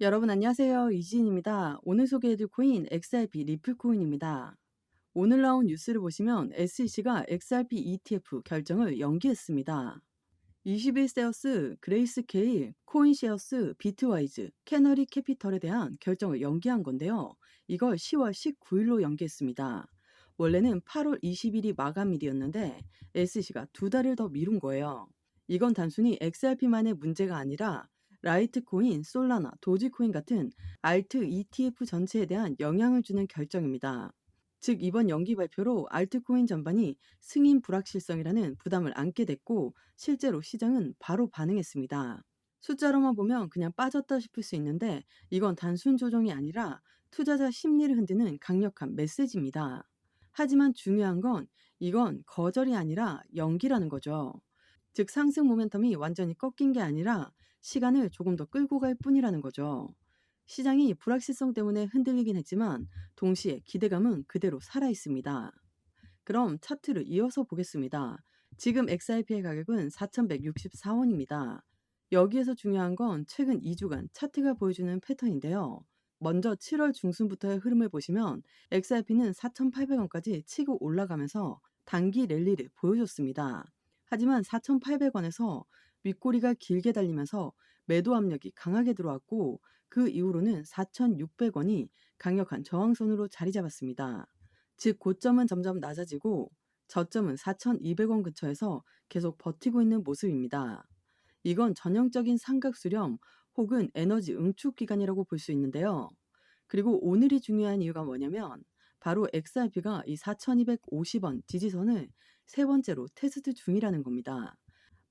여러분 안녕하세요. 이지인입니다. 오늘 소개해드릴 코인 XRP 리플 코인입니다. 오늘 나온 뉴스를 보시면 SEC가 XRP ETF 결정을 연기했습니다. 21세어스, 그레이스케일, 코인시어스, 비트와이즈, 캐너리 캐피털에 대한 결정을 연기한 건데요. 이걸 10월 19일로 연기했습니다. 원래는 8월 20일이 마감일이었는데 SEC가 2달을 더 미룬 거예요. 이건 단순히 XRP만의 문제가 아니라 라이트코인, 솔라나, 도지코인 같은 알트 ETF 전체에 대한 영향을 주는 결정입니다. 즉 이번 연기 발표로 알트코인 전반이 승인 불확실성이라는 부담을 안게 됐고 실제로 시장은 바로 반응했습니다. 숫자로만 보면 그냥 빠졌다 싶을 수 있는데 이건 단순 조정이 아니라 투자자 심리를 흔드는 강력한 메시지입니다. 하지만 중요한 건 이건 거절이 아니라 연기라는 거죠. 즉 상승 모멘텀이 완전히 꺾인 게 아니라 시간을 조금 더 끌고 갈 뿐이라는 거죠. 시장이 불확실성 때문에 흔들리긴 했지만 동시에 기대감은 그대로 살아 있습니다. 그럼 차트를 이어서 보겠습니다. 지금 XRP의 가격은 4,164원입니다. 여기에서 중요한 건 최근 2주간 차트가 보여주는 패턴인데요. 먼저 7월 중순부터의 흐름을 보시면 XRP는 4,800원까지 치고 올라가면서 단기 랠리를 보여줬습니다. 하지만 4,800원에서 윗꼬리가 길게 달리면서 매도 압력이 강하게 들어왔고 그 이후로는 4,600원이 강력한 저항선으로 자리 잡았습니다. 즉 고점은 점점 낮아지고 저점은 4,200원 근처에서 계속 버티고 있는 모습입니다. 이건 전형적인 삼각 수렴 혹은 에너지 응축 기간이라고 볼 수 있는데요. 그리고 오늘이 중요한 이유가 뭐냐면 바로 XRP가 이 4,250원 지지선을 세 번째로 테스트 중이라는 겁니다.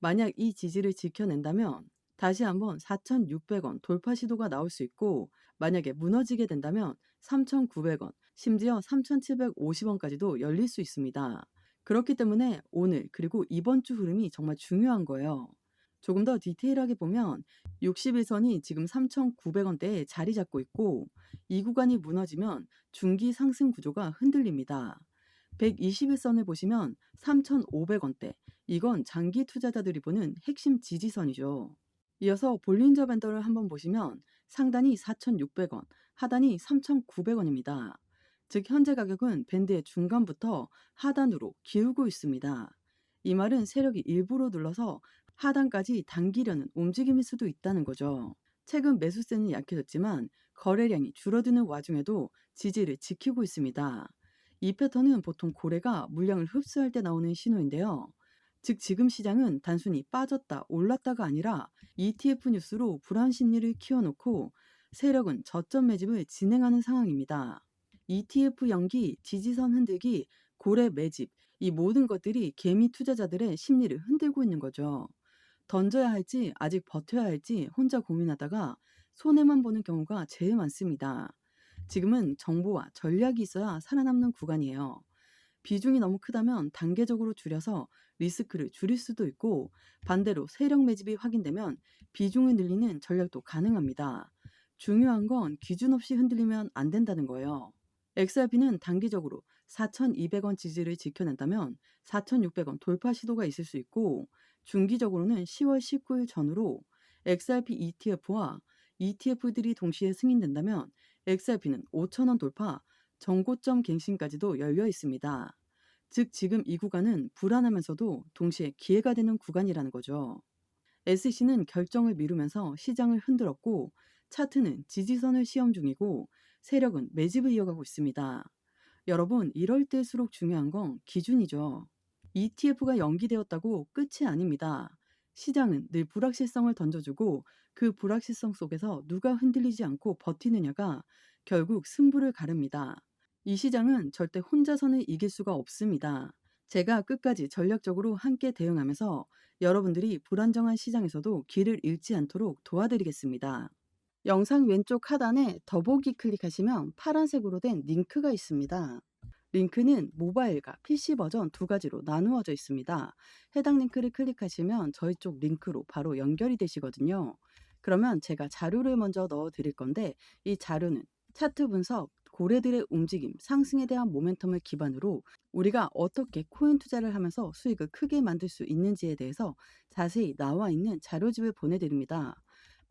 만약 이 지지를 지켜낸다면 다시 한번 4,600원 돌파 시도가 나올 수 있고 만약에 무너지게 된다면 3,900원, 심지어 3,750원까지도 열릴 수 있습니다. 그렇기 때문에 오늘 그리고 이번 주 흐름이 정말 중요한 거예요. 조금 더 디테일하게 보면 61선이 지금 3,900원대에 자리 잡고 있고 이 구간이 무너지면 중기 상승 구조가 흔들립니다. 121선을 보시면 3,500원대, 이건 장기 투자자들이 보는 핵심 지지선이죠. 이어서 볼린저 밴더를 한번 보시면 상단이 4,600원, 하단이 3,900원입니다. 즉 현재 가격은 밴드의 중간부터 하단으로 기울고 있습니다. 이 말은 세력이 일부러 눌러서 하단까지 당기려는 움직임일 수도 있다는 거죠. 최근 매수세는 약해졌지만 거래량이 줄어드는 와중에도 지지를 지키고 있습니다. 이 패턴은 보통 고래가 물량을 흡수할 때 나오는 신호인데요. 즉 지금 시장은 단순히 빠졌다 올랐다가 아니라 ETF 뉴스로 불안 심리를 키워놓고 세력은 저점 매집을 진행하는 상황입니다. ETF 연기, 지지선 흔들기, 고래 매집, 이 모든 것들이 개미 투자자들의 심리를 흔들고 있는 거죠. 던져야 할지 아직 버텨야 할지 혼자 고민하다가 손해만 보는 경우가 제일 많습니다. 지금은 정보와 전략이 있어야 살아남는 구간이에요. 비중이 너무 크다면 단계적으로 줄여서 리스크를 줄일 수도 있고 반대로 세력 매집이 확인되면 비중을 늘리는 전략도 가능합니다. 중요한 건 기준 없이 흔들리면 안 된다는 거예요. XRP는 단기적으로 4,200원 지지를 지켜낸다면 4,600원 돌파 시도가 있을 수 있고 중기적으로는 10월 19일 전후로 XRP ETF와 ETF들이 동시에 승인된다면 XRP는 5,000원 돌파, 정고점 갱신까지도 열려 있습니다. 즉 지금 이 구간은 불안하면서도 동시에 기회가 되는 구간이라는 거죠. SEC는 결정을 미루면서 시장을 흔들었고 차트는 지지선을 시험 중이고 세력은 매집을 이어가고 있습니다. 여러분 이럴 때일수록 중요한 건 기준이죠. ETF가 연기되었다고 끝이 아닙니다. 시장은 늘 불확실성을 던져주고 그 불확실성 속에서 누가 흔들리지 않고 버티느냐가 결국 승부를 가릅니다. 이 시장은 절대 혼자서는 이길 수가 없습니다. 제가 끝까지 전략적으로 함께 대응하면서 여러분들이 불안정한 시장에서도 길을 잃지 않도록 도와드리겠습니다. 영상 왼쪽 하단에 더보기 클릭하시면 파란색으로 된 링크가 있습니다. 링크는 모바일과 PC 버전 두 가지로 나누어져 있습니다. 해당 링크를 클릭하시면 저희 쪽 링크로 바로 연결이 되시거든요. 그러면 제가 자료를 먼저 넣어 드릴 건데 이 자료는 차트 분석, 고래들의 움직임, 상승에 대한 모멘텀을 기반으로 우리가 어떻게 코인 투자를 하면서 수익을 크게 만들 수 있는지에 대해서 자세히 나와 있는 자료집을 보내드립니다.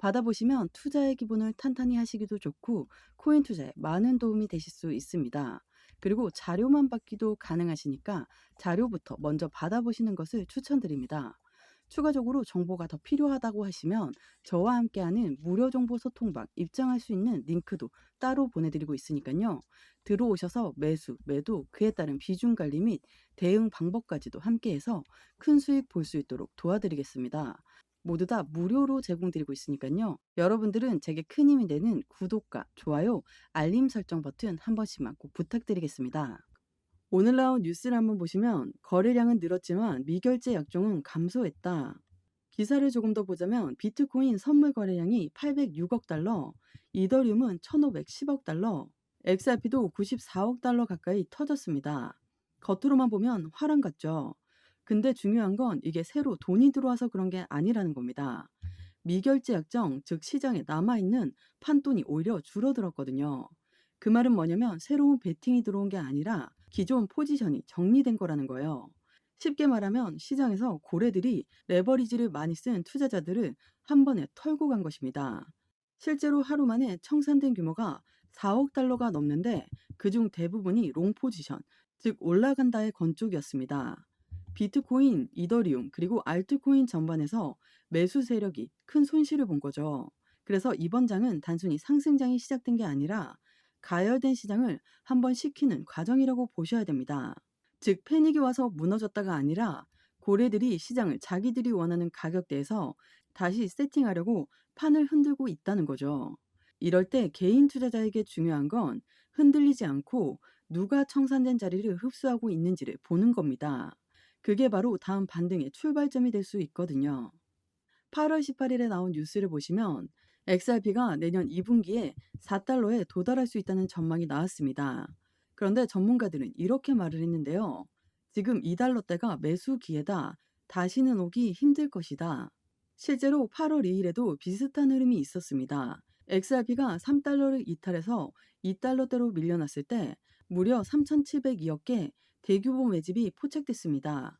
받아보시면 투자의 기본을 탄탄히 하시기도 좋고 코인 투자에 많은 도움이 되실 수 있습니다. 그리고 자료만 받기도 가능하시니까 자료부터 먼저 받아보시는 것을 추천드립니다. 추가적으로 정보가 더 필요하다고 하시면 저와 함께하는 무료 정보 소통방 입장할 수 있는 링크도 따로 보내드리고 있으니까요. 들어오셔서 매수, 매도, 그에 따른 비중 관리 및 대응 방법까지도 함께해서 큰 수익 볼 수 있도록 도와드리겠습니다. 모두 다 무료로 제공드리고 있으니까요. 여러분들은 제게 큰 힘이 되는 구독과 좋아요, 알림 설정 버튼 한 번씩만 꼭 부탁드리겠습니다. 오늘 나온 뉴스를 한번 보시면 거래량은 늘었지만 미결제 약정은 감소했다. 기사를 조금 더 보자면 비트코인 선물 거래량이 806억 달러, 이더리움은 1510억 달러, XRP도 94억 달러 가까이 터졌습니다. 겉으로만 보면 화랑 같죠. 근데 중요한 건 이게 새로 돈이 들어와서 그런 게 아니라는 겁니다. 미결제 약정, 즉 시장에 남아있는 판돈이 오히려 줄어들었거든요. 그 말은 뭐냐면 새로운 베팅이 들어온 게 아니라 기존 포지션이 정리된 거라는 거예요. 쉽게 말하면 시장에서 고래들이 레버리지를 많이 쓴 투자자들을 한 번에 털고 간 것입니다. 실제로 하루 만에 청산된 규모가 4억 달러가 넘는데 그중 대부분이 롱 포지션, 즉 올라간다의 건쪽이었습니다. 비트코인, 이더리움, 그리고 알트코인 전반에서 매수 세력이 큰 손실을 본 거죠. 그래서 이번 장은 단순히 상승장이 시작된 게 아니라 가열된 시장을 한번 식히는 과정이라고 보셔야 됩니다. 즉 패닉이 와서 무너졌다가 아니라 고래들이 시장을 자기들이 원하는 가격대에서 다시 세팅하려고 판을 흔들고 있다는 거죠. 이럴 때 개인 투자자에게 중요한 건 흔들리지 않고 누가 청산된 자리를 흡수하고 있는지를 보는 겁니다. 그게 바로 다음 반등의 출발점이 될 수 있거든요. 8월 18일에 나온 뉴스를 보시면 XRP가 내년 2분기에 4달러에 도달할 수 있다는 전망이 나왔습니다. 그런데 전문가들은 이렇게 말을 했는데요. 지금 2달러대가 매수 기회다. 다시는 오기 힘들 것이다. 실제로 8월 2일에도 비슷한 흐름이 있었습니다. XRP가 3달러를 이탈해서 2달러대로 밀려났을 때 무려 3,702억 개 대규모 매집이 포착됐습니다.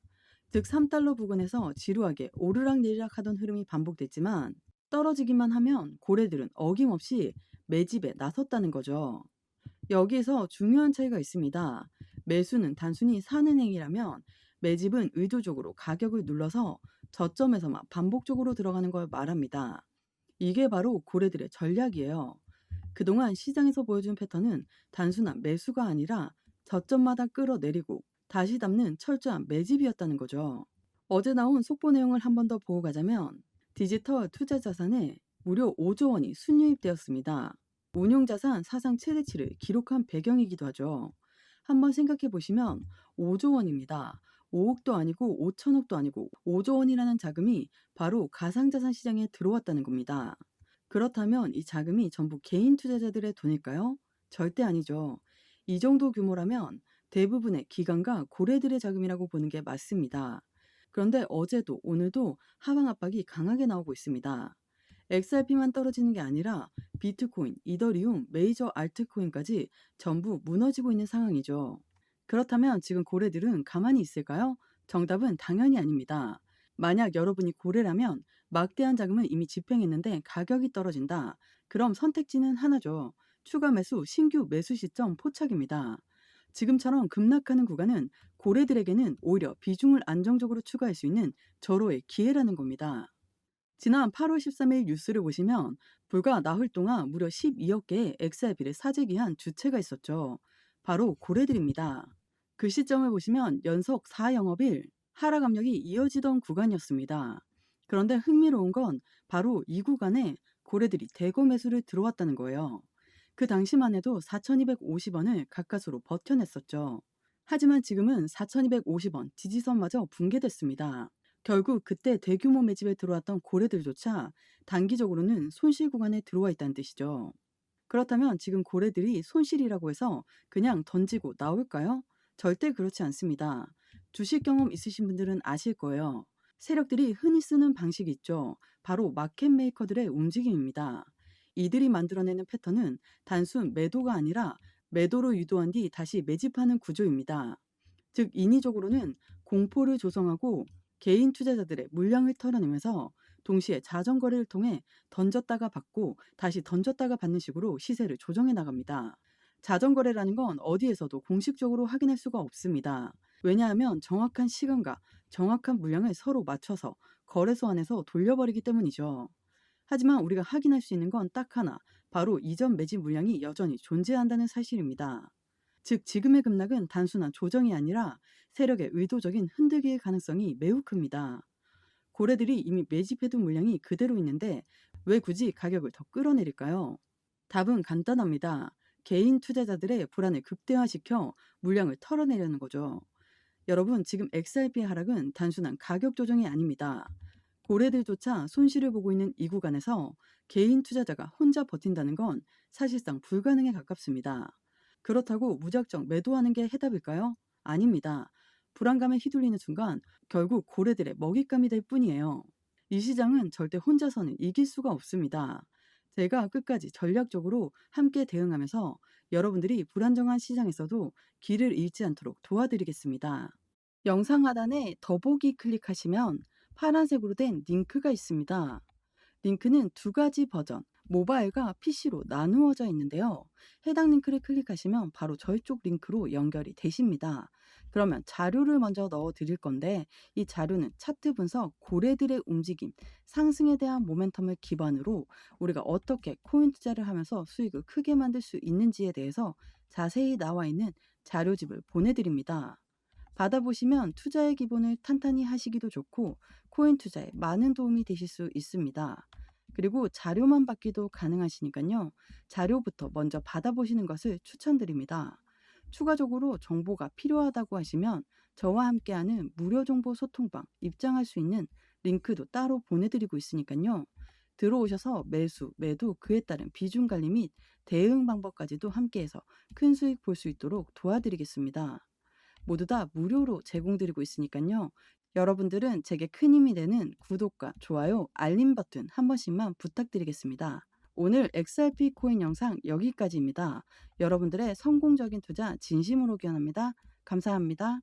즉 3달러 부근에서 지루하게 오르락내리락 하던 흐름이 반복됐지만 떨어지기만 하면 고래들은 어김없이 매집에 나섰다는 거죠. 여기에서 중요한 차이가 있습니다. 매수는 단순히 사는 행위라면 매집은 의도적으로 가격을 눌러서 저점에서만 반복적으로 들어가는 걸 말합니다. 이게 바로 고래들의 전략이에요. 그동안 시장에서 보여준 패턴은 단순한 매수가 아니라 저점마다 끌어내리고 다시 담는 철저한 매집이었다는 거죠. 어제 나온 속보 내용을 한 번 더 보고 가자면 디지털 투자 자산에 무려 5조 원이 순유입되었습니다. 운용자산 사상 최대치를 기록한 배경이기도 하죠. 한번 생각해 보시면 5조 원입니다. 5억도 아니고 5천억도 아니고 5조 원이라는 자금이 바로 가상자산 시장에 들어왔다는 겁니다. 그렇다면 이 자금이 전부 개인 투자자들의 돈일까요? 절대 아니죠. 이 정도 규모라면 대부분의 기관과 고래들의 자금이라고 보는 게 맞습니다. 그런데 어제도 오늘도 하방 압박이 강하게 나오고 있습니다. XRP만 떨어지는 게 아니라 비트코인, 이더리움, 메이저 알트코인까지 전부 무너지고 있는 상황이죠. 그렇다면 지금 고래들은 가만히 있을까요? 정답은 당연히 아닙니다. 만약 여러분이 고래라면 막대한 자금을 이미 집행했는데 가격이 떨어진다. 그럼 선택지는 하나죠. 추가 매수, 신규 매수 시점 포착입니다. 지금처럼 급락하는 구간은 고래들에게는 오히려 비중을 안정적으로 추가할 수 있는 절호의 기회라는 겁니다. 지난 8월 13일 뉴스를 보시면 불과 나흘 동안 무려 12억 개의 XRP를 사재기한 주체가 있었죠. 바로 고래들입니다. 그 시점을 보시면 연속 4영업일 하락 압력이 이어지던 구간이었습니다. 그런데 흥미로운 건 바로 이 구간에 고래들이 대거 매수를 들어왔다는 거예요. 그 당시만 해도 4,250원을 가까스로 버텨냈었죠. 하지만 지금은 4,250원 지지선마저 붕괴됐습니다. 결국 그때 대규모 매집에 들어왔던 고래들조차 단기적으로는 손실 구간에 들어와 있다는 뜻이죠. 그렇다면 지금 고래들이 손실이라고 해서 그냥 던지고 나올까요? 절대 그렇지 않습니다. 주식 경험 있으신 분들은 아실 거예요. 세력들이 흔히 쓰는 방식이 있죠. 바로 마켓 메이커들의 움직임입니다. 이들이 만들어내는 패턴은 단순 매도가 아니라 매도로 유도한 뒤 다시 매집하는 구조입니다. 즉 인위적으로는 공포를 조성하고 개인 투자자들의 물량을 털어내면서 동시에 자전거래를 통해 던졌다가 받고 다시 던졌다가 받는 식으로 시세를 조정해 나갑니다. 자전거래라는 건 어디에서도 공식적으로 확인할 수가 없습니다. 왜냐하면 정확한 시간과 정확한 물량을 서로 맞춰서 거래소 안에서 돌려버리기 때문이죠. 하지만 우리가 확인할 수 있는 건 딱 하나, 바로 이전 매집 물량이 여전히 존재한다는 사실입니다. 즉, 지금의 급락은 단순한 조정이 아니라 세력의 의도적인 흔들기의 가능성이 매우 큽니다. 고래들이 이미 매집해둔 물량이 그대로 있는데 왜 굳이 가격을 더 끌어내릴까요? 답은 간단합니다. 개인 투자자들의 불안을 극대화시켜 물량을 털어내려는 거죠. 여러분, 지금 XRP의 하락은 단순한 가격 조정이 아닙니다. 고래들조차 손실을 보고 있는 이 구간에서 개인 투자자가 혼자 버틴다는 건 사실상 불가능에 가깝습니다. 그렇다고 무작정 매도하는 게 해답일까요? 아닙니다. 불안감에 휘둘리는 순간 결국 고래들의 먹잇감이 될 뿐이에요. 이 시장은 절대 혼자서는 이길 수가 없습니다. 제가 끝까지 전략적으로 함께 대응하면서 여러분들이 불안정한 시장에서도 길을 잃지 않도록 도와드리겠습니다. 영상 하단에 더보기 클릭하시면 파란색으로 된 링크가 있습니다. 링크는 두 가지 버전, 모바일과 PC로 나누어져 있는데요. 해당 링크를 클릭하시면 바로 저희 쪽 링크로 연결이 되십니다. 그러면 자료를 먼저 넣어 드릴 건데, 이 자료는 차트 분석, 고래들의 움직임, 상승에 대한 모멘텀을 기반으로 우리가 어떻게 코인 투자를 하면서 수익을 크게 만들 수 있는지에 대해서 자세히 나와 있는 자료집을 보내드립니다. 받아보시면 투자의 기본을 탄탄히 하시기도 좋고 코인 투자에 많은 도움이 되실 수 있습니다. 그리고 자료만 받기도 가능하시니까요. 자료부터 먼저 받아보시는 것을 추천드립니다. 추가적으로 정보가 필요하다고 하시면 저와 함께하는 무료 정보 소통방 입장할 수 있는 링크도 따로 보내드리고 있으니까요. 들어오셔서 매수, 매도, 그에 따른 비중 관리 및 대응 방법까지도 함께해서 큰 수익 볼 수 있도록 도와드리겠습니다. 모두 다 무료로 제공드리고 있으니까요. 여러분들은 제게 큰 힘이 되는 구독과 좋아요, 알림 버튼 한 번씩만 부탁드리겠습니다. 오늘 XRP 코인 영상 여기까지입니다. 여러분들의 성공적인 투자 진심으로 기원합니다. 감사합니다.